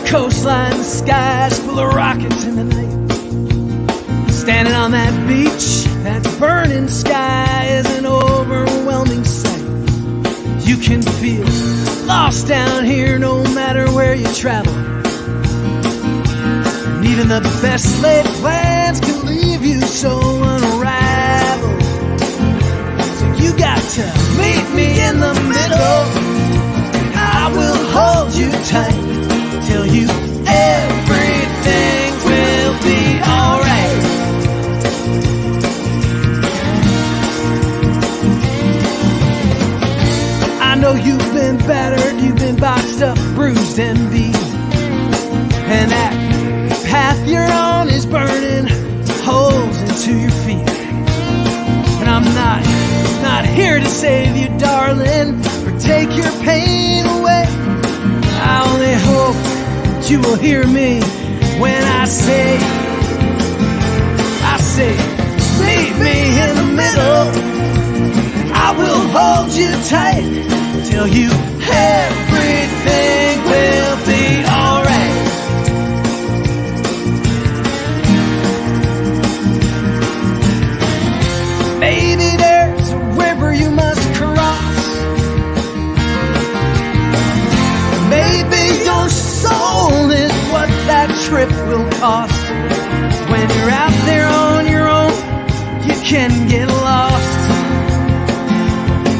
coastline, the sky's full of rockets in the night. Standing on that beach, that burning sky is an overwhelming sight. You can feel lost down here no matter where you travel. And even the best laid plans can leave you so unraveled. So you got to meet me in the middle. I will hold you tight. Tell you everything will be alright. I know you've been battered, you've been boxed up, bruised and beat, and that path you're on is burning holes into your feet. And I'm not here to save you, darling, or take your pain away. I only hope that you will hear me when I say, meet me in the middle. I will hold you tight, tell you everything will be alright. Maybe there's a river you must cross. Maybe your soul is what that trip will cost. When you're out there on your own, you can get lost.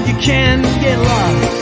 You can get lost.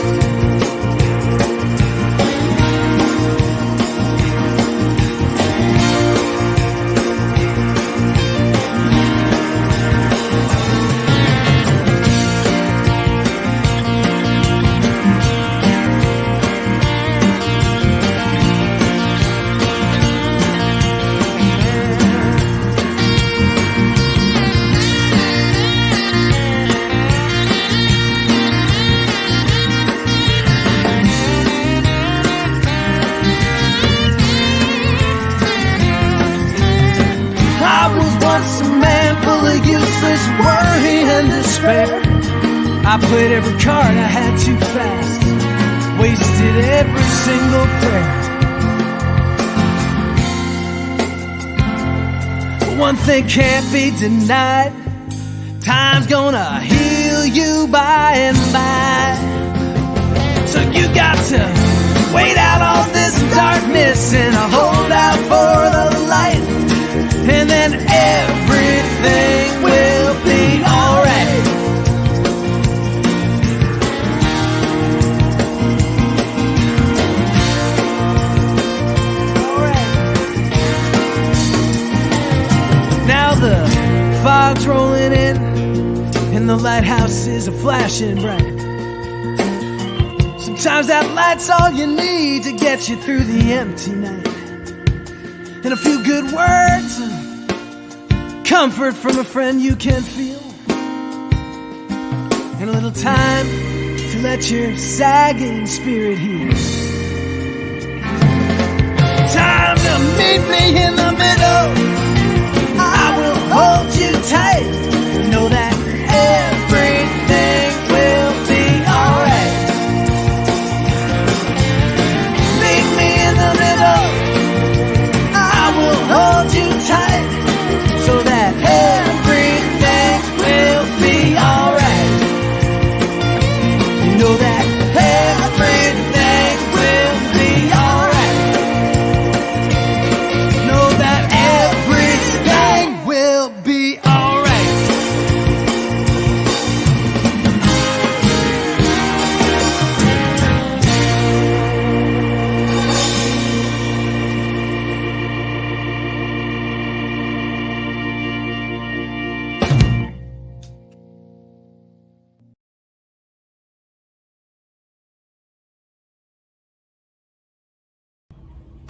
Once a man full of useless worry and despair. I played every card I had too fast, wasted every single prayer. But one thing can't be denied, time's gonna heal you by and by. So you got to wait out all this darkness and hold out for the light. And then everything will be alright. Now the fog's rolling in, and the lighthouse is a-flashing bright. Sometimes that light's all you need to get you through the empty night. And a few good words, comfort from a friend you can feel, and a little time to let your sagging spirit heal. Time to meet me in the middle. I will hold you tight. Know that everything will be alright. Meet me in the middle. I will hold you tight, so that everything will be alright. You know that everything will be alright. Know that everything will be alright.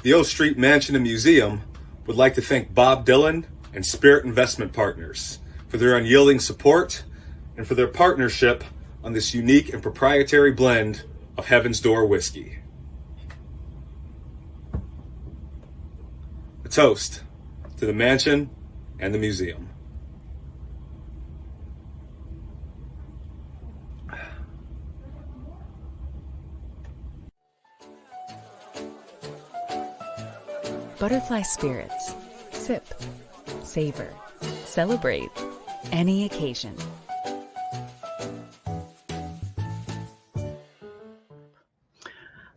The O Street Mansion and Museum would like to thank Bob Dylan and Spirit Investment Partners for their unyielding support and for their partnership on this unique and proprietary blend of Heaven's Door whiskey. A toast to the mansion and the museum. Butterfly Spirits. Sip, savor, celebrate any occasion.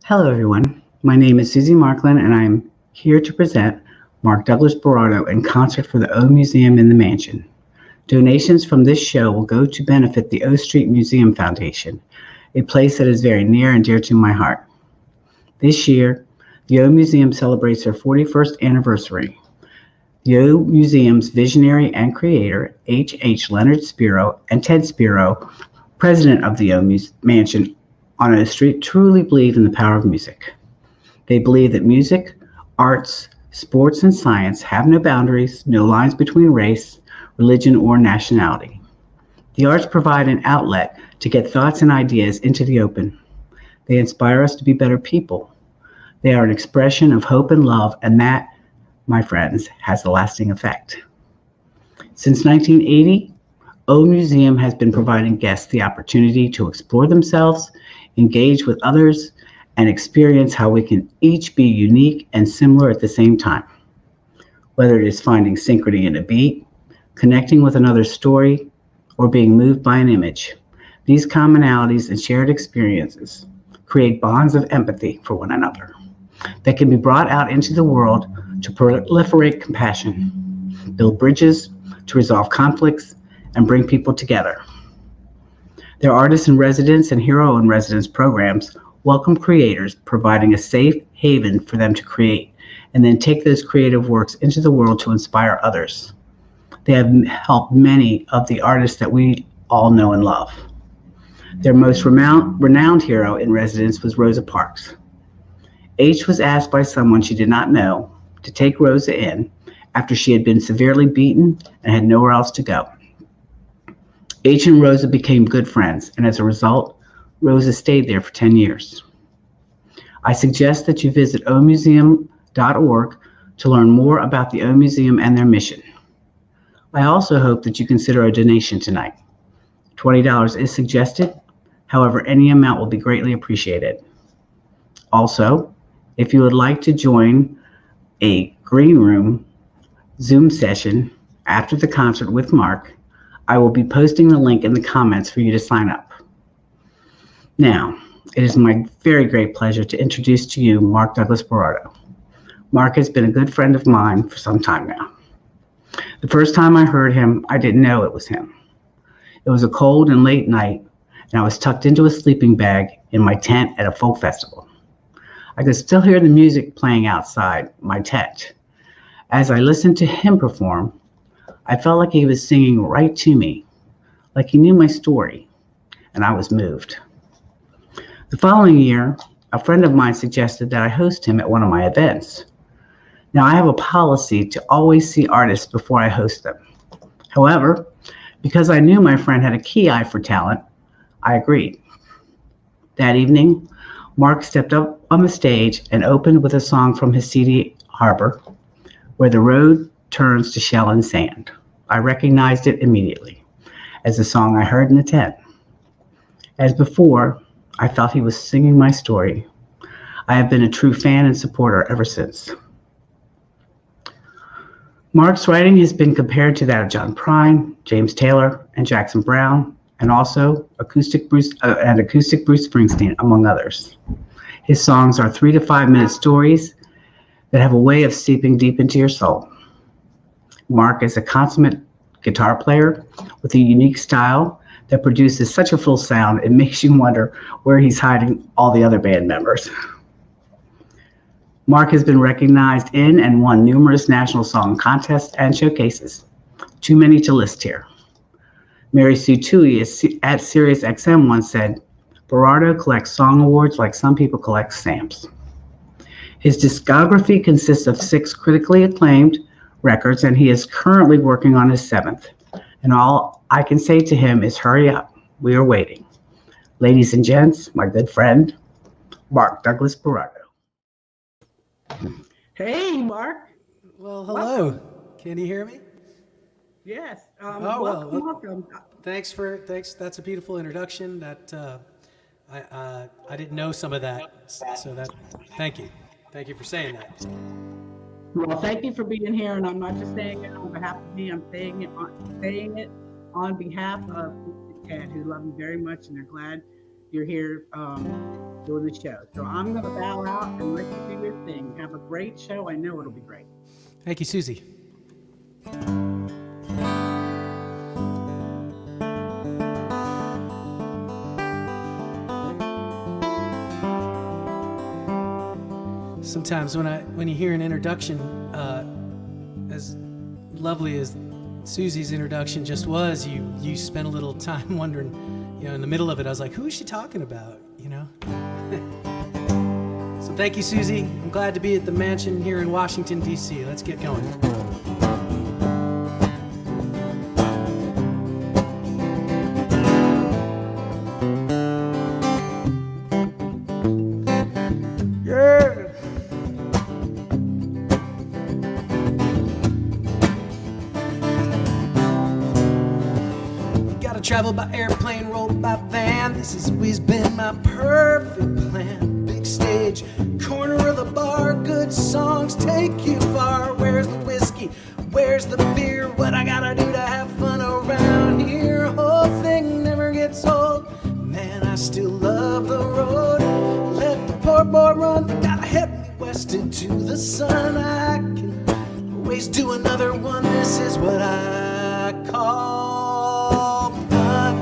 Hello, everyone. My name is Susie Markland, and I'm here to present Marc Douglas Berardo in concert for the O Museum in the Mansion. Donations from this show will go to benefit the O Street Museum Foundation, a place that is very near and dear to my heart. This year, the O Museum celebrates their 41st anniversary. The O Museum's visionary and creator, H. Leonard Spiro, and Ted Spiro, president of the O Mansion on O Street, truly believe in the power of music. They believe that music, arts, sports, and science have no boundaries, no lines between race, religion, or nationality. The arts provide an outlet to get thoughts and ideas into the open. They inspire us to be better people. They are an expression of hope and love, and that, my friends, has a lasting effect. Since 1980, O Museum has been providing guests the opportunity to explore themselves, engage with others, and experience how we can each be unique and similar at the same time. Whether it is finding synchrony in a beat, connecting with another's story, or being moved by an image, these commonalities and shared experiences create bonds of empathy for one another that can be brought out into the world to proliferate compassion, build bridges, to resolve conflicts, and bring people together. Their Artist in Residence and Hero in Residence programs welcome creators, providing a safe haven for them to create, and then take those creative works into the world to inspire others. They have helped many of the artists that we all know and love. Their most renowned hero in residence was Rosa Parks. H was asked by someone she did not know to take Rosa in after she had been severely beaten and had nowhere else to go. H and Rosa became good friends, and as a result, Rosa stayed there for 10 years. I suggest that you visit omuseum.org to learn more about the O Museum and their mission. I also hope that you consider a donation tonight. $20 is suggested. However, any amount will be greatly appreciated. Also, if you would like to join a green room Zoom session after the concert with Marc, I will be posting the link in the comments for you to sign up. Now, it is my very great pleasure to introduce to you Marc Douglas Berardo. Marc has been a good friend of mine for some time now. The first time I heard him, I didn't know it was him. It was a cold and late night, and I was tucked into a sleeping bag in my tent at a folk festival. I could still hear the music playing outside my tent. As I listened to him perform, I felt like he was singing right to me, like he knew my story, and I was moved. The following year, a friend of mine suggested that I host him at one of my events. Now, I have a policy to always see artists before I host them. However, because I knew my friend had a key eye for talent, I agreed. That evening, Marc stepped up on the stage and opened with a song from his CD, Harbor, Where the Road Turns to Shell and Sand. I recognized it immediately as the song I heard in the tent. As before, I felt he was singing my story. I have been a true fan and supporter ever since. Marc's writing has been compared to that of John Prine, James Taylor, and Jackson Browne, and also acoustic Bruce Springsteen, among others. His songs are 3 to 5 minute stories that have a way of seeping deep into your soul. Marc is a consummate guitar player with a unique style that produces such a full sound, it makes you wonder where he's hiding all the other band members. Marc has been recognized in and won numerous national song contests and showcases. Too many to list here. Mary Sue Toohey at Sirius XM once said, Berardo collects song awards like some people collect stamps. His discography consists of 6 critically acclaimed records, and he is currently working on his 7th. And all I can say to him is hurry up, we are waiting. Ladies and gents, my good friend, Marc Douglas Berardo. Hey, Marc. Well, hello. Welcome. Can you hear me? Yes. Welcome. Thanks. That's a beautiful introduction. That I didn't know some of that, so that. Thank you for saying that. Well, thank you for being here, and I'm not just saying it on behalf of me. I'm saying it on behalf of Ted, who love you very much, and they're glad you're here doing the show. So I'm going to bow out and let you do your thing. Have a great show. I know it'll be great. Thank you, Susie. Sometimes when you hear an introduction, as lovely as Susie's introduction just was, you spend a little time wondering, in the middle of it, I was like, who is she talking about, So thank you, Susie. I'm glad to be at the mansion here in Washington, D.C. Let's get going. Travel by airplane, rolled by van. This has always been my perfect plan. Big stage, corner of the bar, good songs take you far. Where's the whiskey? Where's the beer? What I gotta do to have fun around here? Whole thing never gets old. Man, I still love the road. Let the poor boy run. Gotta head me west into the sun. I can always do another one. This is what I call fun.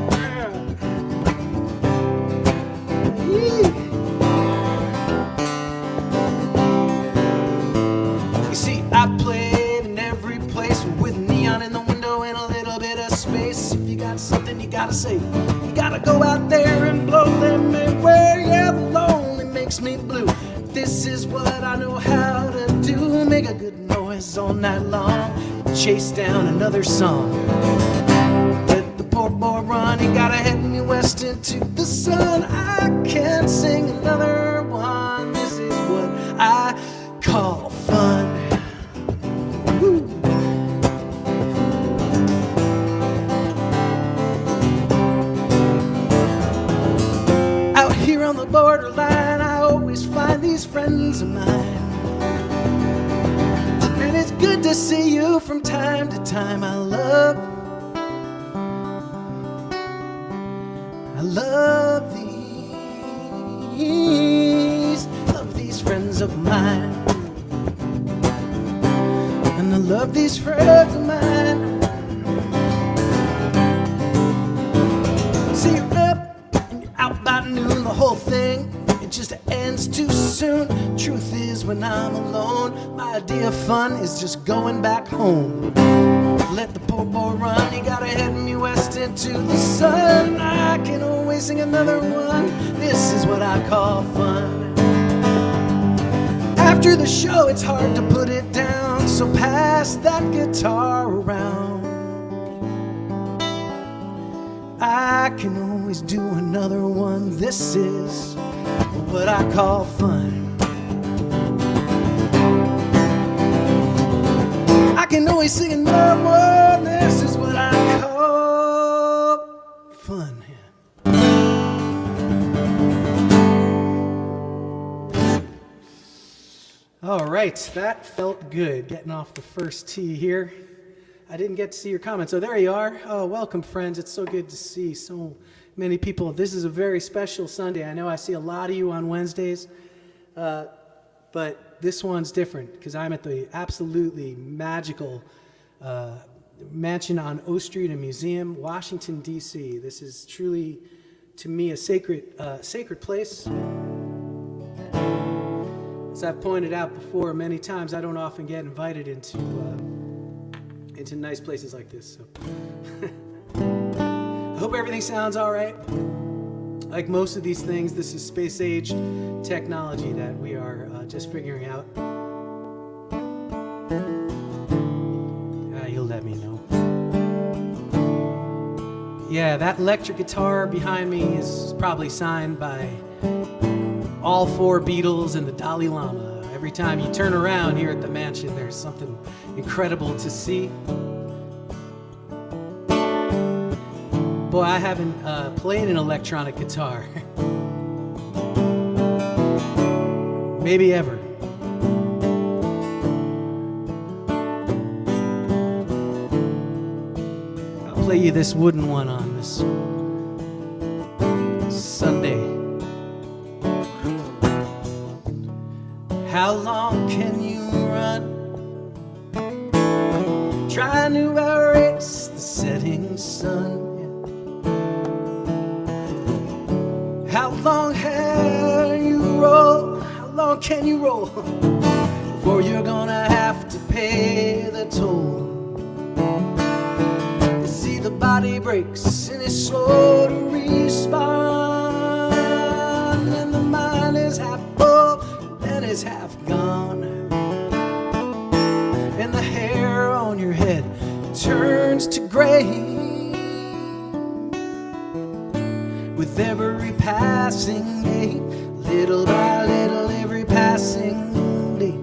You see, I played in every place with neon in the window and a little bit of space. If you got something you gotta say, you gotta go out there and blow them away. Yeah, the lonely makes me blue. This is what I know how to do. Make a good noise all night long. Chase down another song. Let the poor boy run. You gotta head me west into the sun. I can't sing another one. This is what I call fun. Woo. Out here on the borderline, I always find these friends of mine. And it's good to see you from time to time. I love these friends of mine. And I love these friends of mine. See, you're up and you're out by noon. The whole thing, it just ends too soon. Truth is, when I'm alone, my idea of fun is just going back home. Let the poor boy run. You gotta head me west into the sun. I can always sing another one. This is what I call fun. After the show, it's hard to put it down, so pass that guitar around. I can always do another one. This is what I call fun. I can always sing another one. This is what I call fun. All right, that felt good, getting off the first tee here. I didn't get to see your comments. Oh, there you are. Oh, welcome, friends. It's so good to see so many people. This is a very special Sunday. I know I see a lot of you on Wednesdays, but this one's different because I'm at the absolutely magical mansion on O Street and Museum, Washington, D.C. This is truly, to me, a sacred place. As I've pointed out before many times, I don't often get invited into nice places like this. So. I hope everything sounds all right. Like most of these things, this is space-age technology that we are just figuring out. You'll let me know. Yeah, that electric guitar behind me is probably signed by all four Beatles and the Dalai Lama. Every time you turn around here at the mansion, there's something incredible to see. Boy, I haven't played an electronic guitar. Maybe ever. play you this wooden one on this Sunday. How long can you run, trying to erase the setting sun? How long can you roll? How long can you roll before you're gonna have to pay the toll? You see, the body breaks and it's slow to respond, and the mind is half full and it's half gone, and the hair on your head turns to gray with every passing day, little by little, every passing day.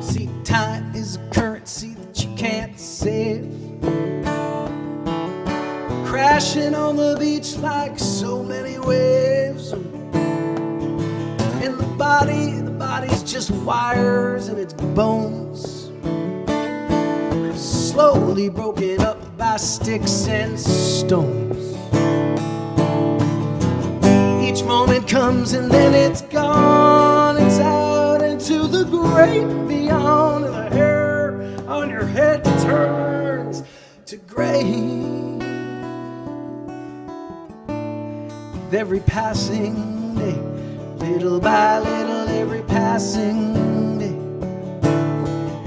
See, time is a currency that you can't save, crashing on the beach like so many waves. And the body's just wires and it's bones, slowly broken up by sticks and stones. Each moment comes and then it's gone. It's out into the great beyond, and the hair on your head turns to gray with every passing day, little by little, every passing day.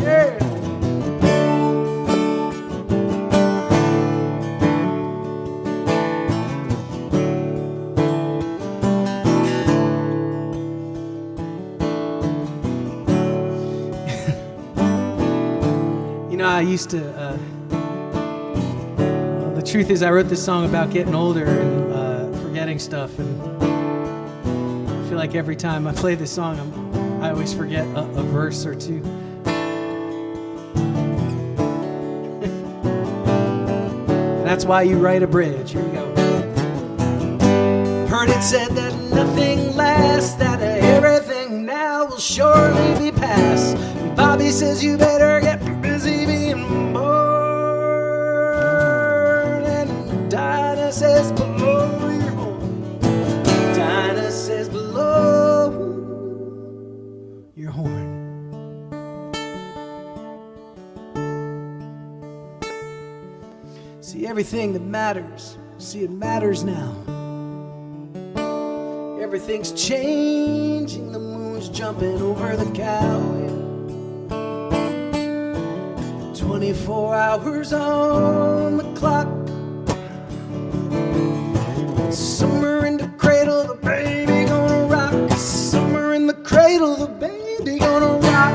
Yeah. I used to, the truth is I wrote this song about getting older and forgetting stuff, and I feel like every time I play this song I always forget a verse or two. And that's why you write a bridge. Here we go. Heard it said that nothing lasts, that everything now will surely be past. Bobby says you better get busy being born, and Dinah says blow your horn. Dinah says blow your horn. See, everything that matters, see, it matters now. Everything's changing, the moon's jumping over the cow. 24 hours on the clock. Somewhere in the cradle, the baby gonna rock. Somewhere in the cradle, the baby gonna rock.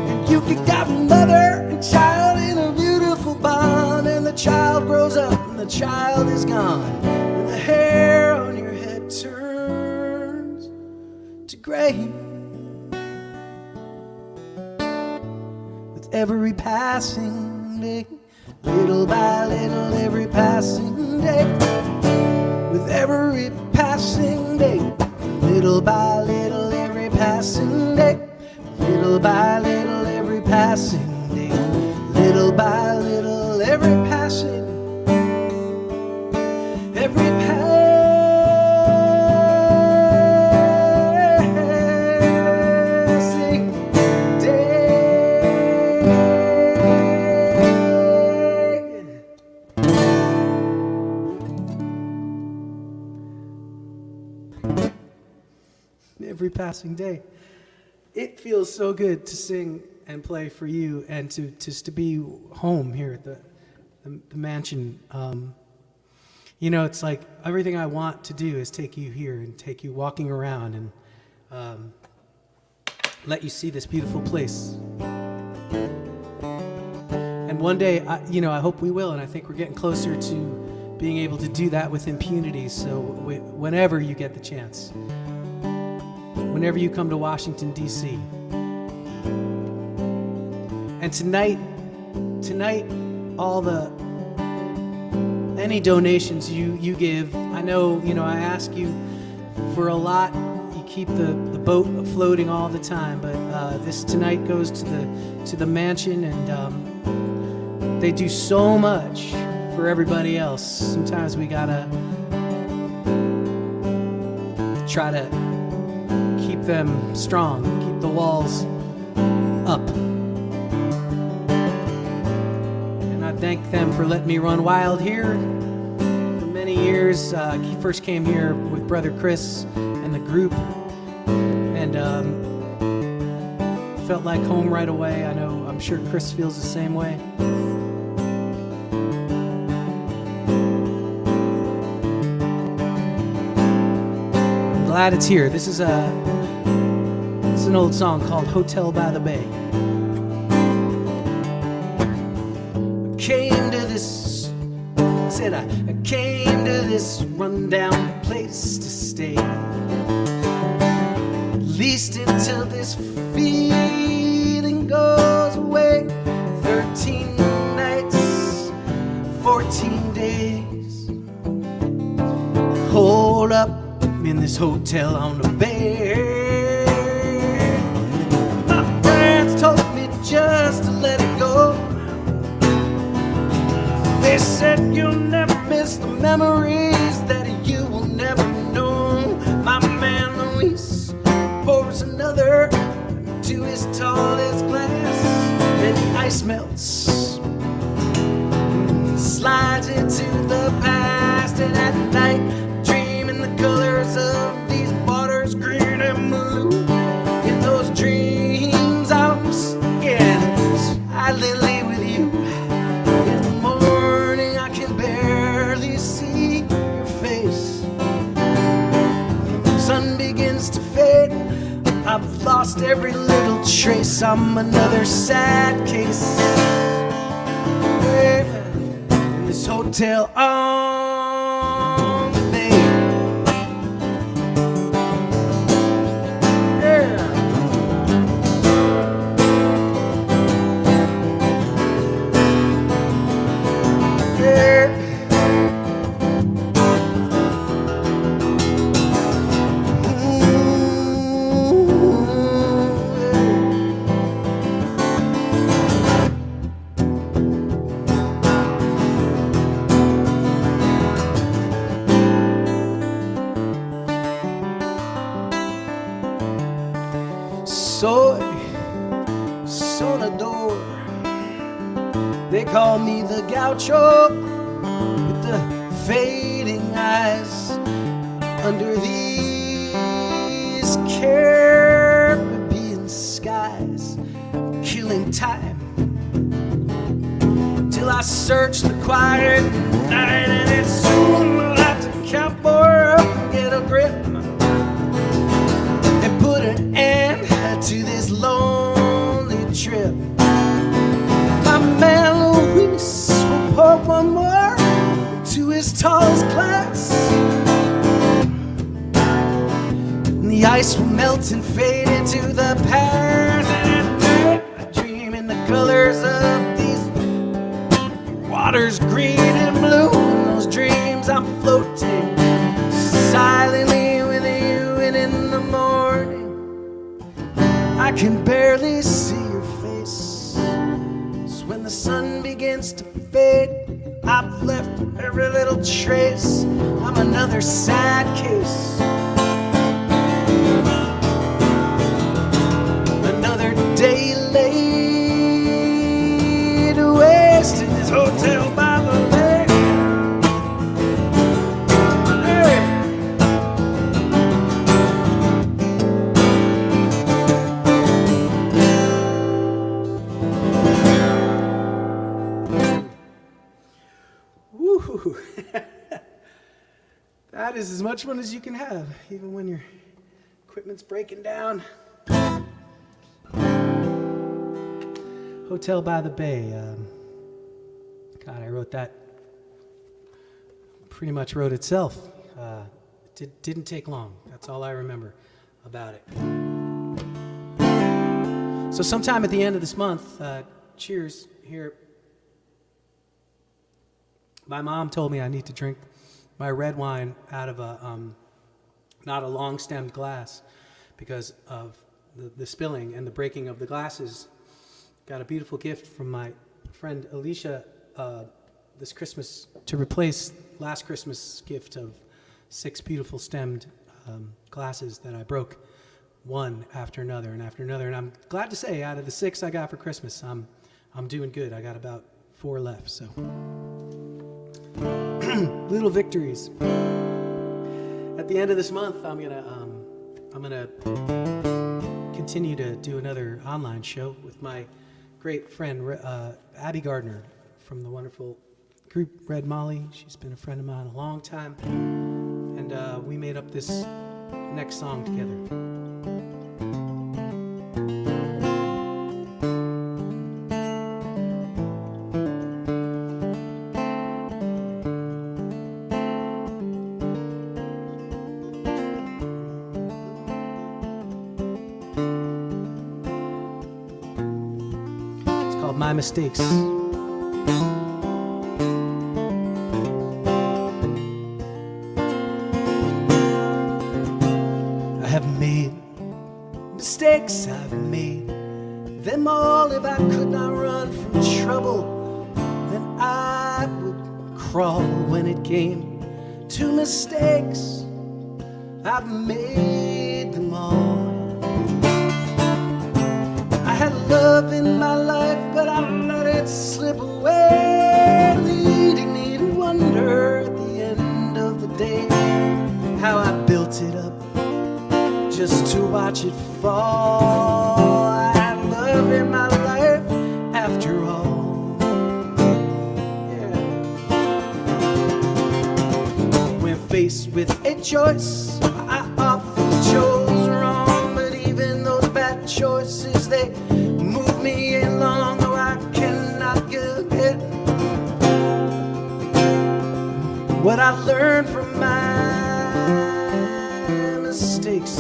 And you got mother and child in a beautiful bond, and the child grows up and the child is gone, and the hair on your head turns to gray. Every passing day, little by little, every passing day. With every passing day, little by little, every passing day. Little by little, every passing day. Little by little, every passing. Every passing every passing day. It feels so good to sing and play for you, and to be home here at the mansion. You know, it's like everything I want to do is take you here and take you walking around and let you see this beautiful place. And one day, I hope we will, and I think we're getting closer to being able to do that with impunity. So whenever you get the chance, whenever you come to Washington, D.C. And tonight, any donations you give, I know, I ask you for a lot. You keep the boat floating all the time, but this tonight goes to the mansion, and they do so much for everybody else. Sometimes we gotta try to keep them strong, keep the walls up. And I thank them for letting me run wild here for many years. He first came here with Brother Chris and the group, and felt like home right away. I'm sure Chris feels the same way. I'm glad it's here. This is an old song called Hotel by the Bay. I came to this rundown place to stay, at least until this feeling goes away. 13 nights, 14 days, hold up in this hotel on the bay. My parents told me just to let it go. They said you'll never miss the memories that you will never know. My man Luis pours another to his tallest glass, and the ice melts, slides into the past, and at night dream in the colors of these waters, green and blue. In those dreams I'm scared silently with you. In the morning I can barely see your face. The sun begins to fade, I've lost every little trace. I'm another sad case in this hotel on the bay. Yeah. Yeah. Soy sonador, they call me the gaucho with the fading eyes under these Caribbean skies, killing time till I search the quiet night, and it's soon I'll have to cowboy up and get a grip and put an end to this lonely trip. My man Luis will pour one more to his tallest glass, and the ice will melt and fade into the past. And at night I dream in the colors of these waters, green and blue. In those dreams I'm floating silently with you, and in the morning I can barely see your face. So when the sun begins to fade, I've left every little trace. I'm another sad case, another day laid to waste in this hotel by the bay. Hey. Woo. That is as much fun as you can have, even when your equipment's breaking down. Hotel by the Bay. God, I wrote that. Pretty much wrote itself. It didn't take long. That's all I remember about it. So sometime at the end of this month, cheers here. My mom told me I need to drink my red wine out of a not a long-stemmed glass because of the spilling and the breaking of the glasses. Got a beautiful gift from my friend Alicia this Christmas to replace last Christmas gift of 6 beautiful stemmed glasses that I broke one after another and after another. And I'm glad to say, out of the 6 I got for Christmas, I'm doing good. I got about 4 left. So little victories. At the end of this month, I'm gonna continue to do another online show with my great friend Abby Gardner from the wonderful group Red Molly. She's been a friend of mine a long time, and we made up this next song together. It's called My Mistakes. Mistakes I've made, them all. If I could not run from trouble, then I would crawl. When it came to mistakes, I've made them all. I had love in my life, but I let it slip away, leading me to wonder at the end of the day how I built it up just to watch it fall. I had love in my life after all. Yeah. When faced with a choice, I often chose wrong. But even those bad choices, they move me along. Though I cannot get it, what I learned from my mistakes.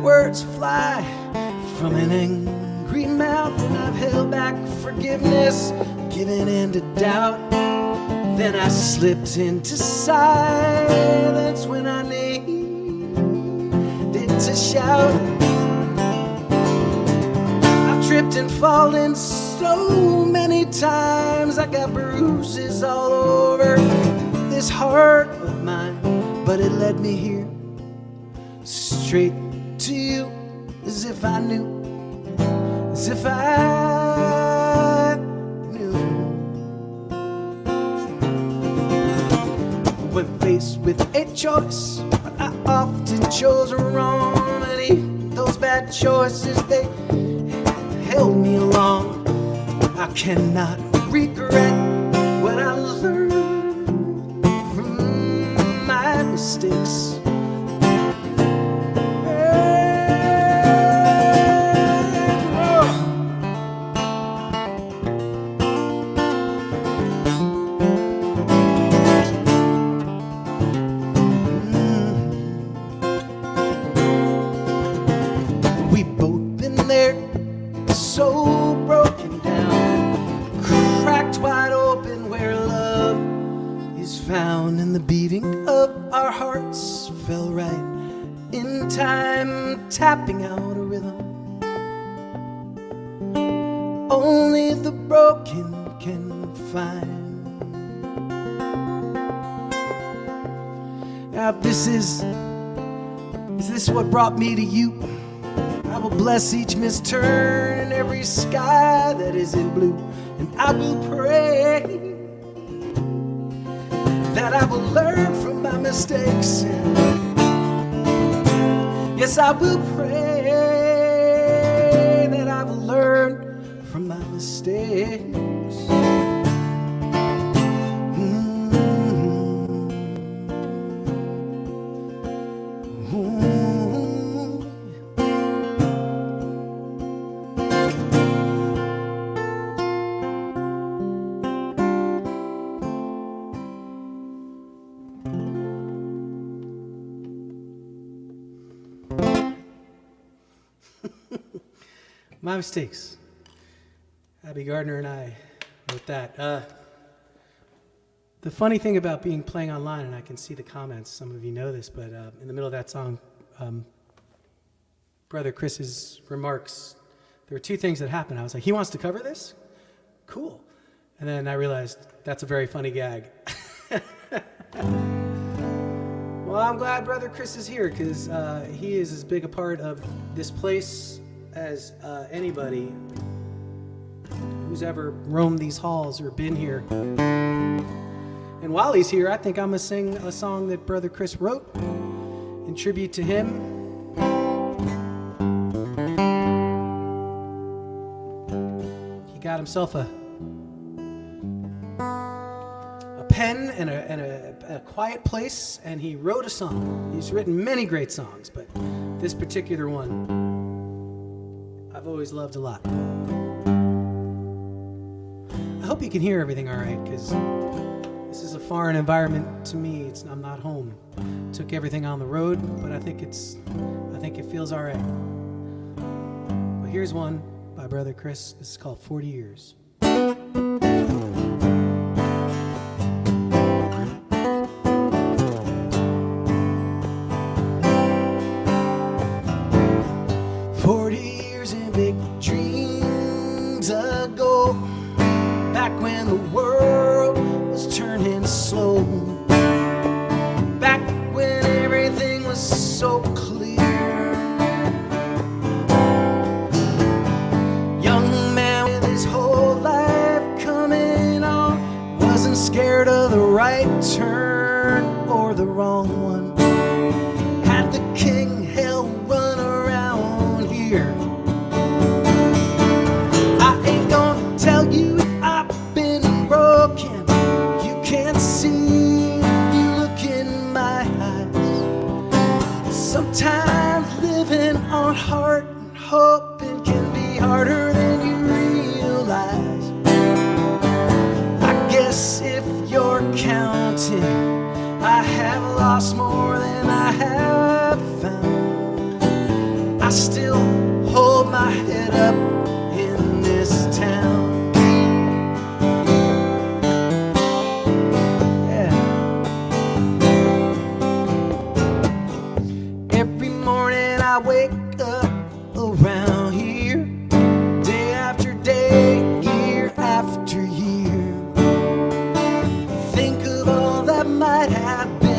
Words fly from an angry mouth, and I've held back forgiveness, given in to doubt. Then I slipped into silence when I needed to shout. I've tripped and fallen so many times, I got bruises all over this heart of mine, but it led me here straight to you, as if I knew, as if I knew. When faced with a choice, I often chose wrong. And those bad choices, they held me along. I cannot regret what I learned from my mistakes. Found in the beating of our hearts, fell right in time, tapping out a rhythm only the broken can find. Now if this is this what brought me to you? I will bless each misturn and every sky that is in blue, and I will pray that I will learn from my mistakes. Yes, I will pray that I will learn from my mistakes. My mistakes. Abby Gardner and I wrote that. The funny thing about playing online, and I can see the comments, some of you know this, but in the middle of that song, Brother Chris's remarks, there were two things that happened. I was like, he wants to cover this? Cool. And then I realized that's a very funny gag. Well, I'm glad Brother Chris is here because he is as big a part of this place as anybody who's ever roamed these halls or been here. And while he's here, I think I'm going to sing a song that Brother Chris wrote in tribute to him. He got himself a pen and a quiet place, and he wrote a song. He's written many great songs, but this particular one I've always loved a lot. I hope you can hear everything all right, because this is a foreign environment to me. I'm not home. Took everything on the road, but I think it feels all right. Well, here's one by Brother Chris. This is called 40 Years. 40 years and big dreams ago, back when the world was turning slow, back when everything was so clear. Young man with his whole life coming on, wasn't scared of the right turn or the wrong one. Had the king hell run around here. I ain't gonna tell you I've been broken. You can't see if you look in my eyes. Sometimes living on heart and hoping can be harder than you realize. I guess if you're counting, I have lost more than I have found. I still hold my head up in this town. Yeah. Every morning I wake up around here, day after day, year after year. Think of all that might have been.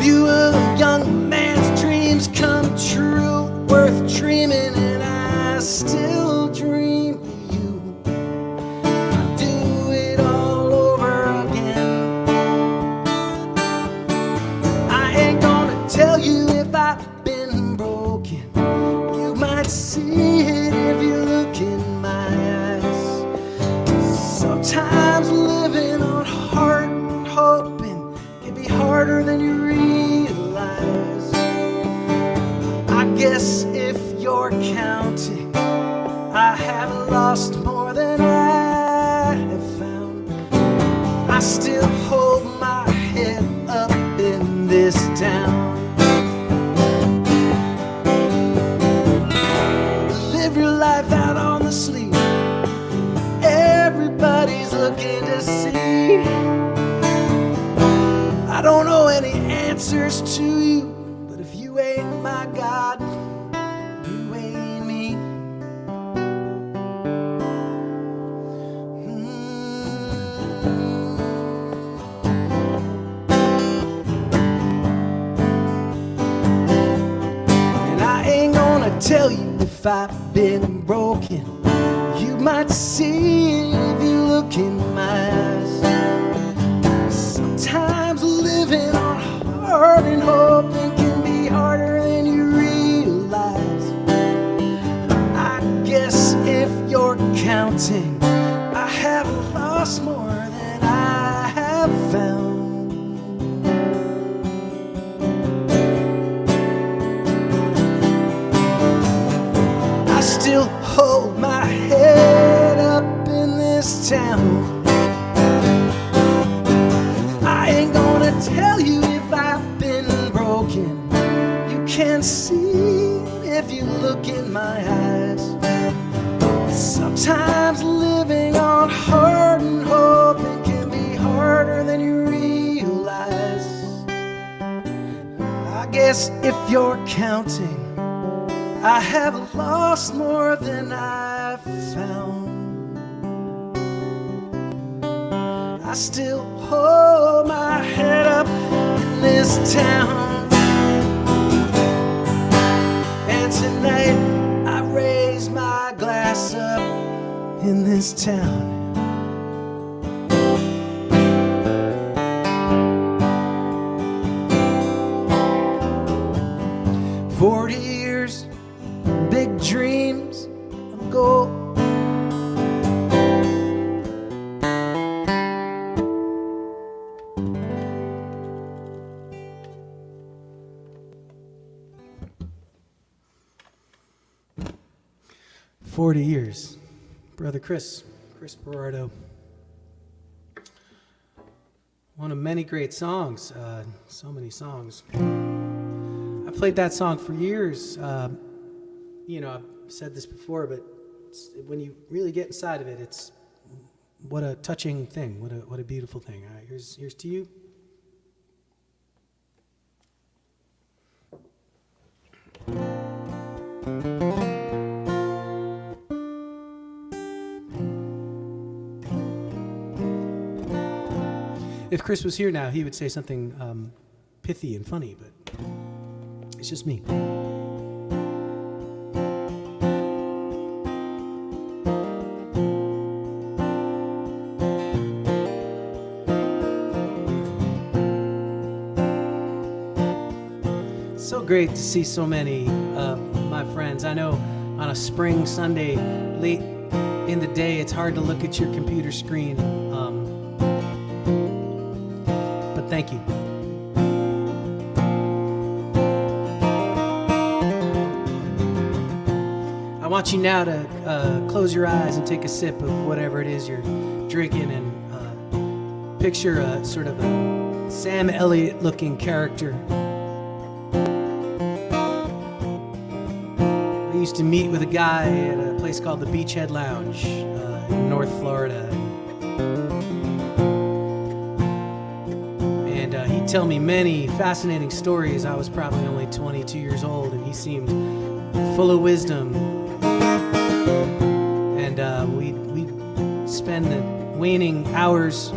Few of a young man's dreams come true, worth dreaming, and I still dream of you. I'd do it all over again. I ain't gonna tell you if I've been broken. You might see it if you look in my eyes. Sometimes living on heart and hoping can be harder than you realize. I guess if you're counting, I have lost more than I have found. I still hold my head up in this town. Live your life out on the sleeve. Everybody's looking to see. I don't know any answers to you, but if you ain't my God, you ain't me. And I ain't gonna tell you if I've been broken. You might see if you look in my eyes. Sometimes living on heart and hoping can be harder than you realize. I guess if you're counting, I have lost more than I have found. I still hold my head up in this town. I ain't gonna tell you if I've been broken. You can't see if you look in my eyes. Sometimes living on heart and hoping can be harder than you realize. guess if you're counting, I have lost more than I've found. I still hold my head up in this town, and tonight I raise my glass up in this town. 40 years, big dreams of gold. "40 years, Brother Chris Berardo. One of many great songs, so many songs. I played that song for years. You know, I've said this before, but when you really get inside of it, it's what a touching thing, what a beautiful thing. All right, here's to you. If Chris was here now, he would say something pithy and funny, but it's just me. So great to see so many of my friends. I know on a spring Sunday late in the day, it's hard to look at your computer screen, but thank you. I want you now to close your eyes and take a sip of whatever it is you're drinking, and picture a sort of a Sam Elliott looking character. I used to meet with a guy at a place called the Beachhead Lounge in North Florida, and he'd tell me many fascinating stories. I was probably only 22 years old, and he seemed full of wisdom. And we'd spend the waning hours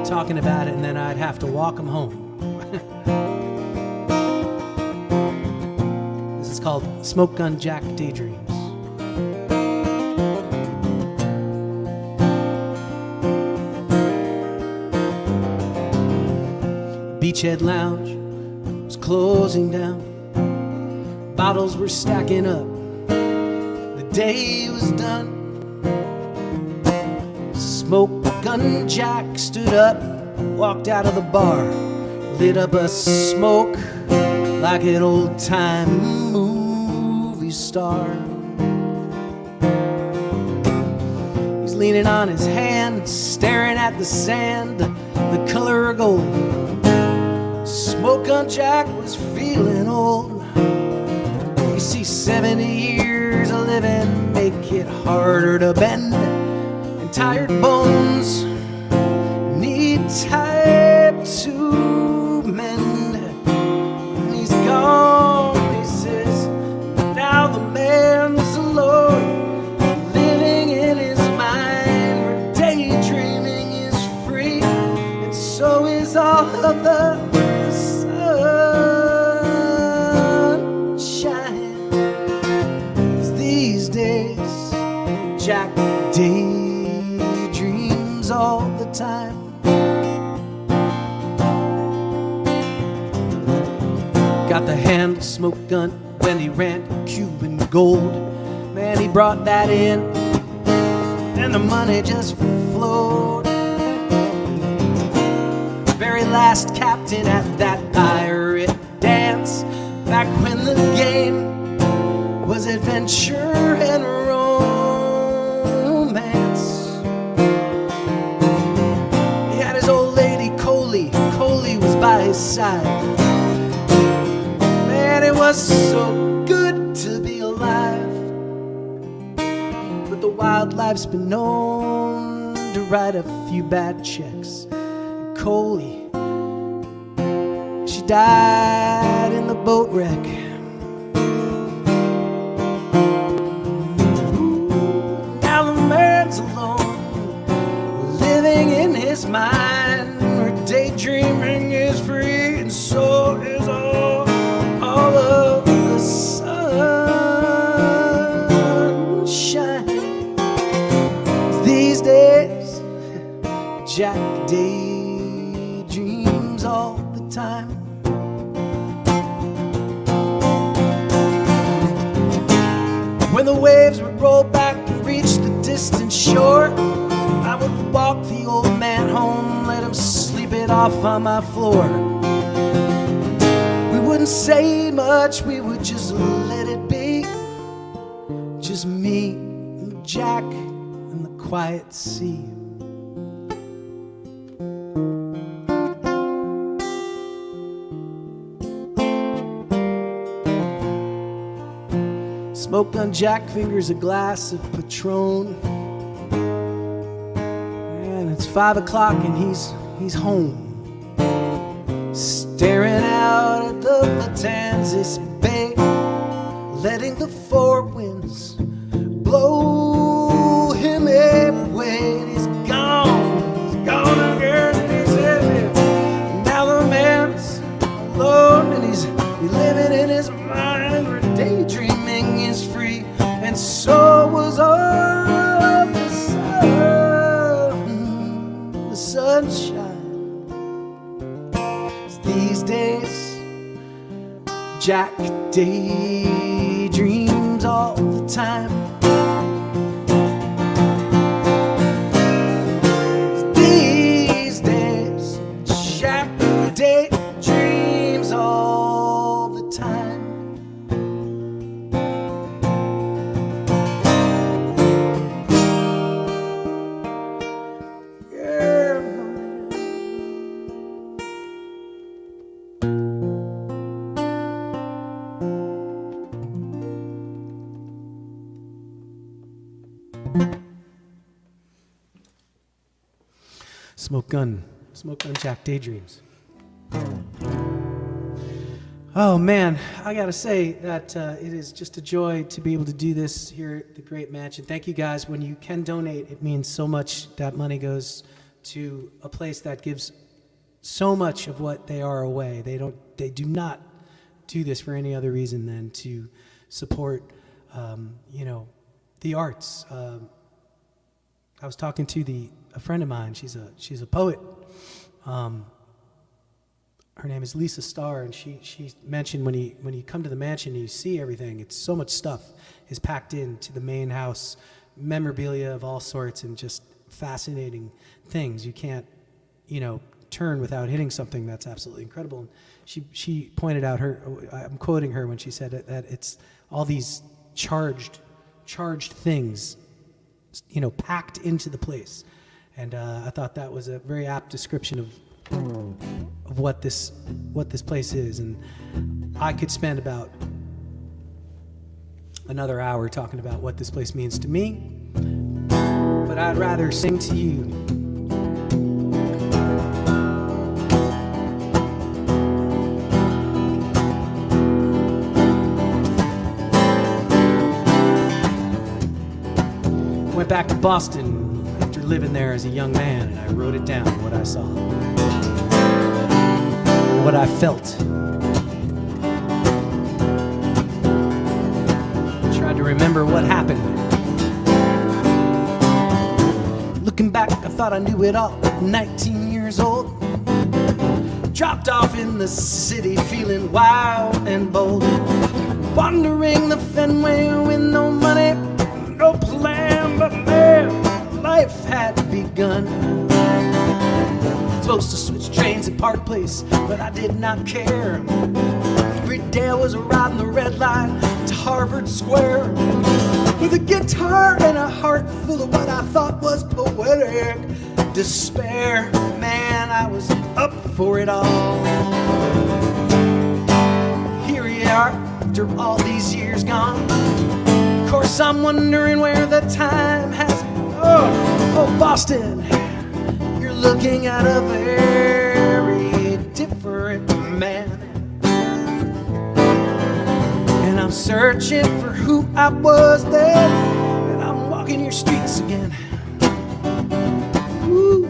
talking about it, and then I'd have to walk him home. This is called Smoke Gun Jack Daydreams. Beachhead Lounge was closing down. Bottles were stacking up. The day was done. Smoke Gun Jack stood up, walked out of the bar, lit up a smoke like an old-time movie star. He's leaning on his hand, staring at the sand, the color of gold. Smoke Gun Jack was feeling old. You see, 70 years of living make it harder to bend, and tired bones need time to mend. And he's gone, he says, now the man's alone, living in his mind, where daydreaming is free, and so is all of the sunshine. 'Cause these days Jack daydreams all the time. Got the hand smoke gun when he ran Cuban gold. Man, he brought that in, and the money just flowed. Very last captain at that pirate dance, back when the game was adventure and romance. He had his old lady Coley was by his side. Man, it was so good to be alive, but the wildlife's been known to write a few bad checks. And Coley, she died in the boat wreck. Now the man's alone, living in his mind, where daydreaming is free, and so is all of the sunshine. These days, Jack daydreams all the time. When the waves would roll back and reach the distant shore, I would walk the old man home, let him sleep it off on my floor. We wouldn't say much, we would just let it be. Just me and Jack and the quiet sea. Smoked on Jack fingers a glass of Patron, and it's 5 o'clock and he's home, staring out at the Matanzas Bay, letting the four winds blow him away. And he's gone again, and he's heavy. Now the man's alone, and he's living in his mind, where daydreaming is free, and so was all of the sunshine. These days, Jack daydreams all the time. These days, Jack daydreams all the time. Yeah. Smoke gun Jack daydreams. Oh man, I gotta say that it is just a joy to be able to do this here at the Great Mansion. Thank you guys. When you can donate, it means so much. That money goes to a place that gives so much of what they are away. They do not do this for any other reason than to support, the arts. I was talking to a friend of mine. She's a poet. Her name is Lisa Starr, and she mentioned when you come to the mansion and you see everything, it's so much stuff is packed into the main house, memorabilia of all sorts, and just fascinating things. You can't, turn without hitting something that's absolutely incredible. And she pointed out I'm quoting her when she said that it's all these charged things, packed into the place. And I thought that was a very apt description of what this place is. And I could spend about another hour talking about what this place means to me, but I'd rather sing to you. Went back to Boston after living there as a young man, and I wrote it down, what I saw, what I felt. Tried to remember what happened. Looking back, I thought I knew it all. 19 years old, dropped off in the city, feeling wild and bold, wandering the Fenway with no money, no plan, but man, life had begun. Supposed to switch trains at Park Place, but I did not care. Every day I was riding the red line to Harvard Square, with a guitar and a heart full of what I thought was poetic despair. Man, I was up for it all. Here we are, after all these years gone. Of course, I'm wondering where the time has gone. Oh, Boston, you're looking at a very different man. And I'm searching for who I was then, and I'm walking your streets again. Woo.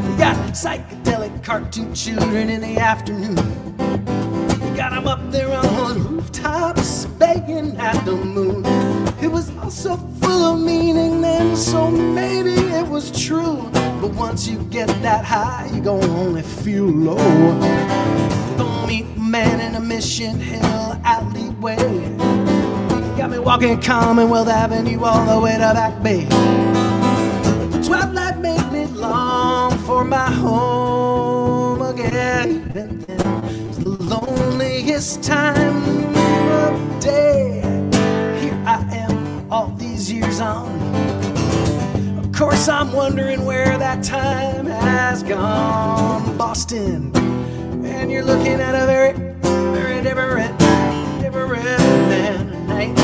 We got psychedelic cartoon children in the afternoon. We got them up there on rooftops begging at the moon. It was all so full of meaning then, so maybe it was true. But once you get that high, you gon' only feel low. Don't meet a man in a Mission Hill alleyway. Got me walking Commonwealth Avenue all the way to Back Bay. Twilight made me long for my home again. And then it's the loneliest time of day. Here I am, all these years on. Of course I'm wondering where that time has gone. Boston, and you're looking at a very, very different man tonight.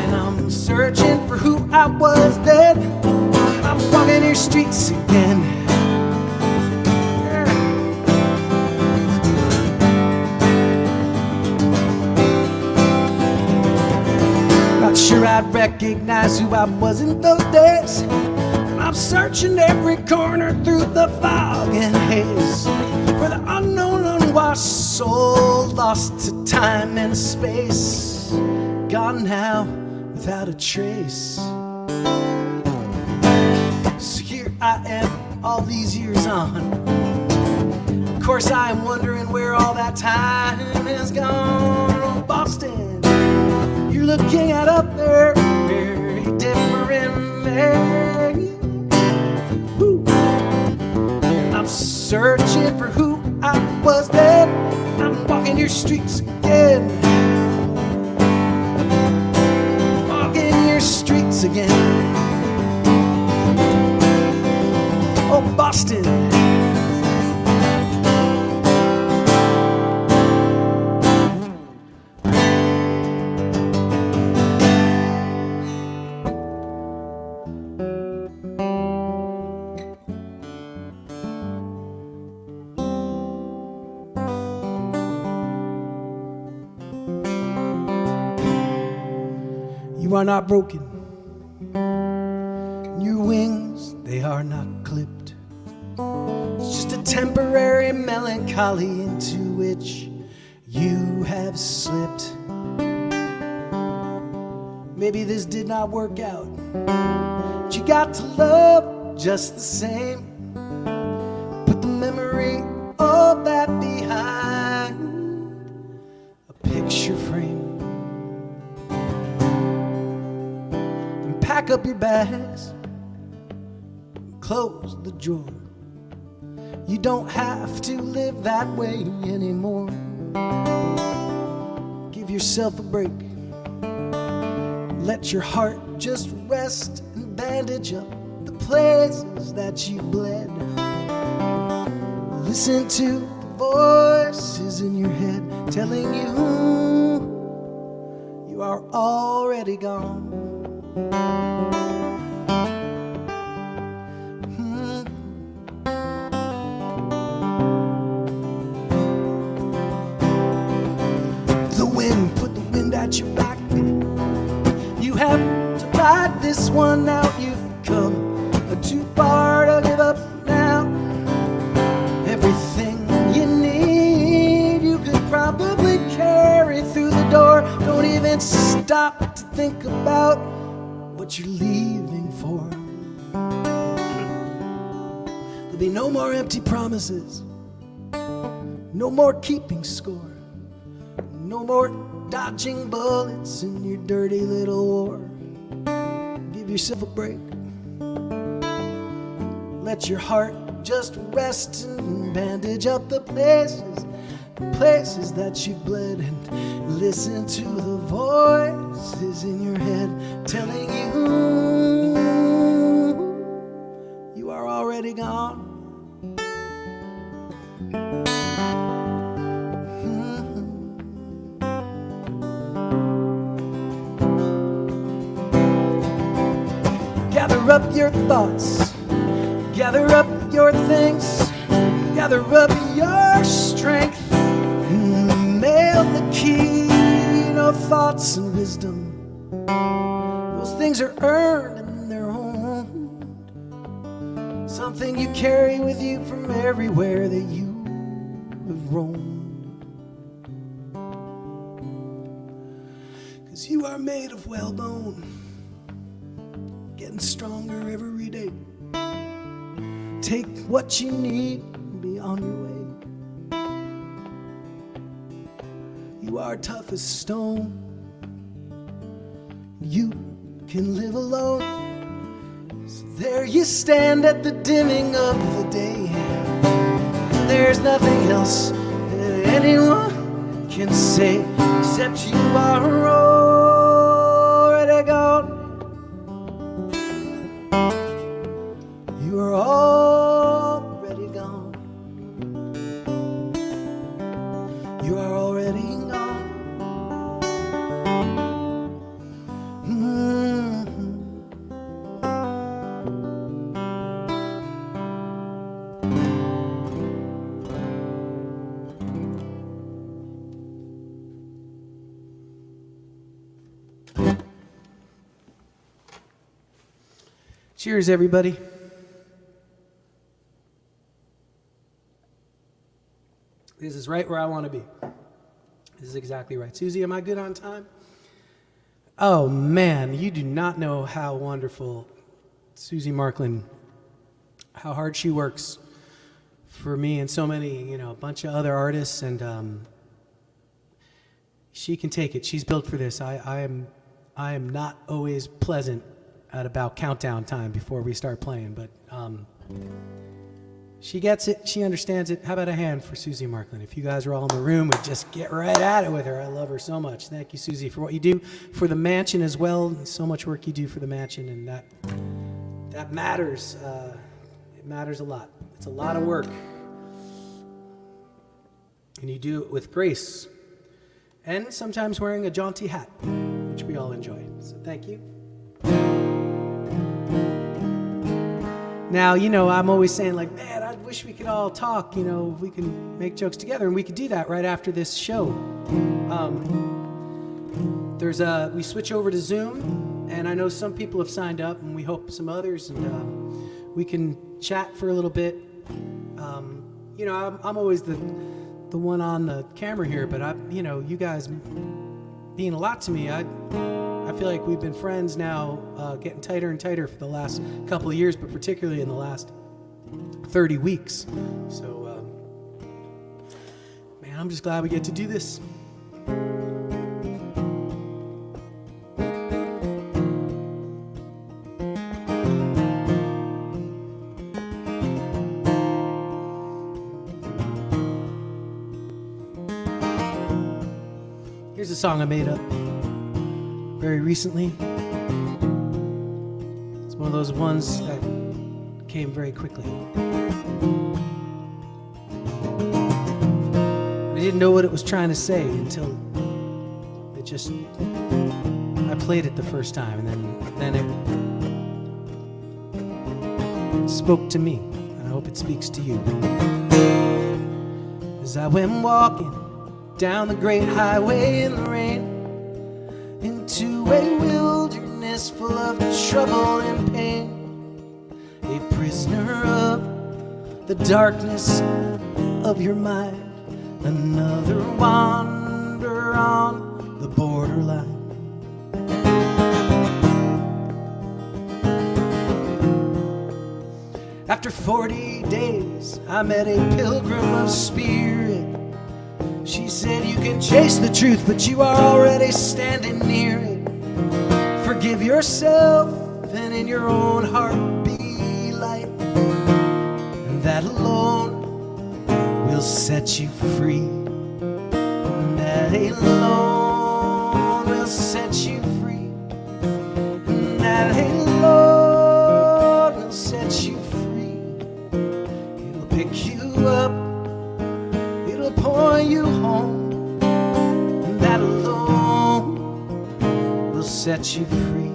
And I'm searching for who I was then. I'm walking your streets again. Not sure I'd recognize who I was in those days. And I'm searching every corner through the fog and haze for the unknown, unwashed soul lost to time and space, gone now without a trace. So here I am, all these years on. Of course I am wondering where all that time has gone. Oh, Boston, you're looking at a very, very different man. Woo. I'm searching for who I was then. I'm walking your streets again. Walking your streets again. Oh, Boston. You are not broken. Your wings, they are not clipped. It's just a temporary melancholy into which you have slipped. Maybe this did not work out, but you got to love just the same. Put the memory of that behind a picture frame. Pack up your bags, close the drawer. You don't have to live that way anymore. Give yourself a break. Let your heart just rest and bandage up the places that you've bled. Listen to the voices in your head telling you you are already gone. The wind, put the wind at your back. You have to ride this one out. You've come too far to give up now. Everything you need you could probably carry through the door. Don't even stop to think about what you're leaving for. There'll be no more empty promises, no more keeping score, no more dodging bullets in your dirty little war. Give yourself a break. Let your heart just rest and bandage up the places that you've bled, and listen to the voices in your head telling you you are already gone. Gather up your thoughts, gather up your things, gather up your strength, mail the key, no thoughts and wisdom. Those things are earned and they're owned, something you carry with you from everywhere that you have roamed. 'Cause you are made of whalebone, getting stronger every day. Take what you need and be on your way. You are tough as stone. You can live alone. So there you stand at the dimming of the day. There's nothing else that anyone can say except you are already gone. You are already gone. You are already gone. Cheers, everybody. This is right where I want to be. This is exactly right. Susie, am I good on time? Oh, man, you do not know how wonderful Susie Marklin, how hard she works for me and so many, a bunch of other artists, and she can take it. She's built for this. I am not always pleasant at about countdown time before we start playing, but she gets it, she understands it. How about a hand for Susie Marklin? If you guys are all in the room, we'd just get right at it with her. I love her so much. Thank you, Susie, for what you do for the mansion as well. So much work you do for the mansion, and that matters. It matters a lot. It's a lot of work, and you do it with grace, and sometimes wearing a jaunty hat, which we all enjoy. So thank you. Now, I'm always saying, like, man, I wish we could all talk, we can make jokes together, and we could do that right after this show. We switch over to Zoom, and I know some people have signed up, and we hope some others, and we can chat for a little bit. I'm always the one on the camera here, but you guys being a lot to me, I feel like we've been friends now, getting tighter and tighter for the last couple of years, but particularly in the last 30 weeks. So, man, I'm just glad we get to do this. Here's a song I made up very recently. It's one of those ones that came very quickly. I didn't know what it was trying to say until I played it the first time, and then it spoke to me, and I hope it speaks to you. As I went walking down the great highway in the rain, into a wilderness full of trouble and pain, a prisoner of the darkness of your mind, another wanderer on the borderline. After 40 days, I met a pilgrim of spirit. She said, you can chase the truth, but you are already standing near it. Forgive yourself, and in your own heart be light. And that alone will set you free. And that alone will set you free. And that alone will set you free. It'll pick you up, point you home, and that alone will set you free.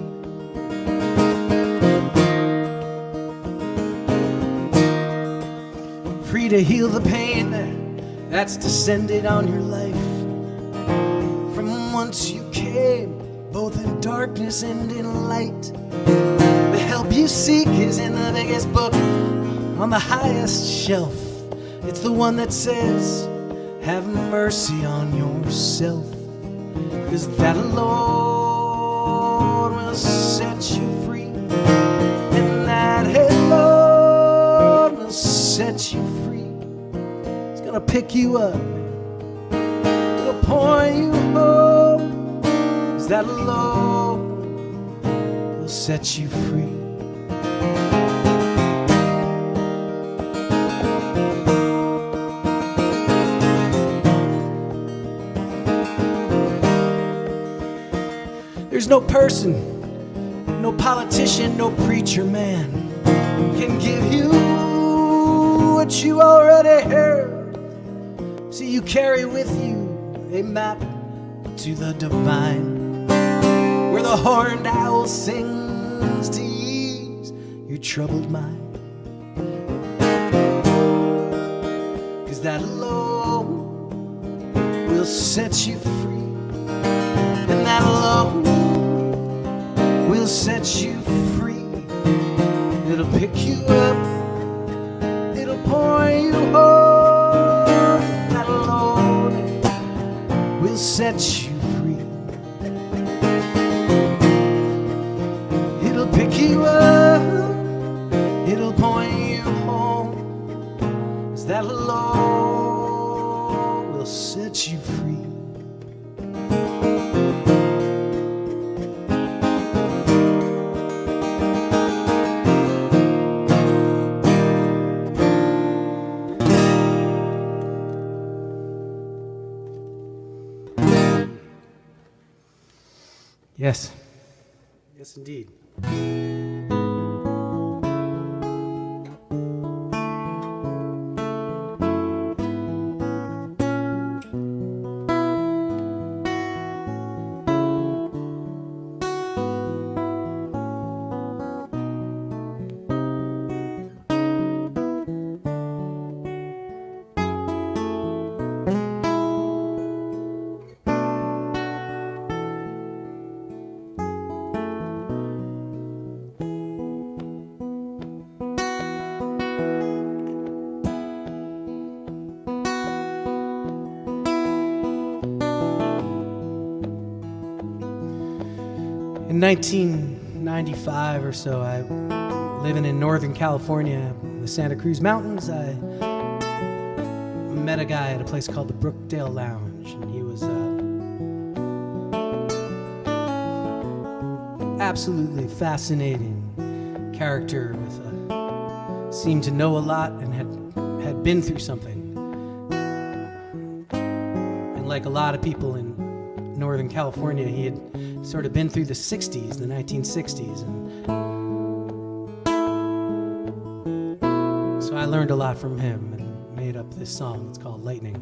free to heal the pain that's descended on your life. From whence you came, both in darkness and in light. The help you seek is in the biggest book on the highest shelf. It's the one that says, have mercy on yourself. 'Cause that alone will set you free. And that alone will set you free. It's gonna pick you up, it'll point you home. 'Cause that alone will set you free. There's no person, no politician, no preacher man can give you what you already heard. See, you carry with you a map to the divine, where the horned owl sings to ease your troubled mind. 'Cause that alone will set you free, and that alone will set you free. It'll pick you up, it'll point you home. That alone will set you free. It'll pick you up, it'll point you home. 'Cause that alone will set you free. Yes. Yes, indeed. In 1995 or so, I living in Northern California, in the Santa Cruz Mountains, I met a guy at a place called the Brookdale Lounge, and he was absolutely fascinating character with seemed to know a lot and had been through something. And like a lot of people in Northern California, he had sort of been through the 60s, the 1960s, and so I learned a lot from him and made up this song. It's called Lightning.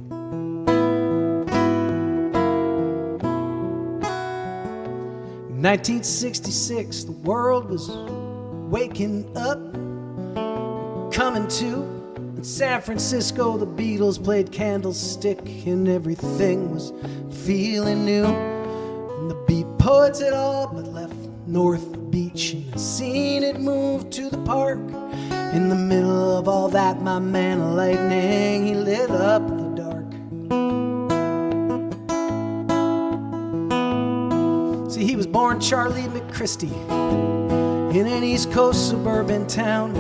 In 1966, the world was waking up, coming to. In San Francisco, the Beatles played Candlestick, and everything was feeling new. And the Beat Poets had all but left North Beach, and I seen it move to the park. In the middle of all that, my man Lightning, he lit up the dark. See, he was born Charlie McChristie in an East Coast suburban town.